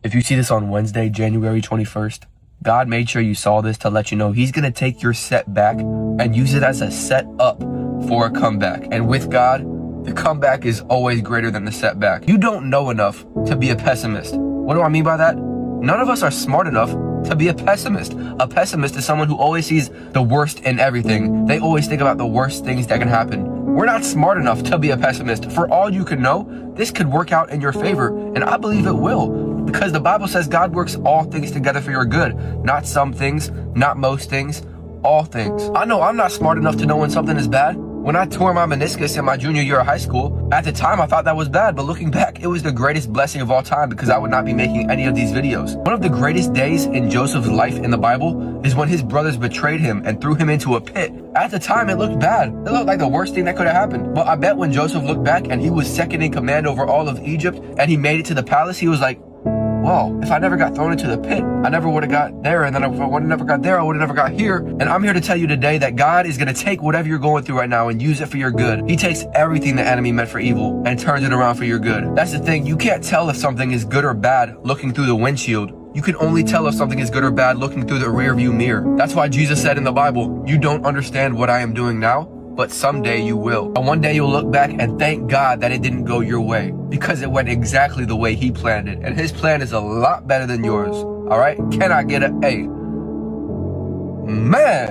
If you see this on Wednesday, January 21st, God made sure you saw this to let you know he's going to take your setback and use it as a set up for a comeback. And with God, the comeback is always greater than the setback. You don't know enough to be a pessimist. What do I mean by that? None of us are smart enough to be a pessimist. A pessimist is someone who always sees the worst in everything. They always think about the worst things that can happen. We're not smart enough to be a pessimist. For all you can know, this could work out in your favor, and I believe it will, because the Bible says God works all things together for your good. Not some things, not most things, all things. I know I'm not smart enough to know when something is bad. When I tore my meniscus in my junior year of high school, at the time I thought that was bad, but looking back, it was the greatest blessing of all time because I would not be making any of these videos. One of the greatest days in Joseph's life in the Bible is when his brothers betrayed him and threw him into a pit. At the time, it looked bad. It looked like the worst thing that could have happened. But I bet when Joseph looked back and he was second in command over all of Egypt and he made it to the palace, he was like, well, if I never got thrown into the pit, I never would have got there. And then if I would have never got there, I would have never got here. And I'm here to tell you today that God is going to take whatever you're going through right now and use it for your good. He takes everything the enemy meant for evil and turns it around for your good. That's the thing. You can't tell if something is good or bad looking through the windshield. You can only tell if something is good or bad looking through the rear view mirror. That's why Jesus said in the Bible, you don't understand what I am doing now, but someday you will. And one day you'll look back and thank God that it didn't go your way, because it went exactly the way he planned it. And his plan is a lot better than yours. All right? Can I get an A? Man.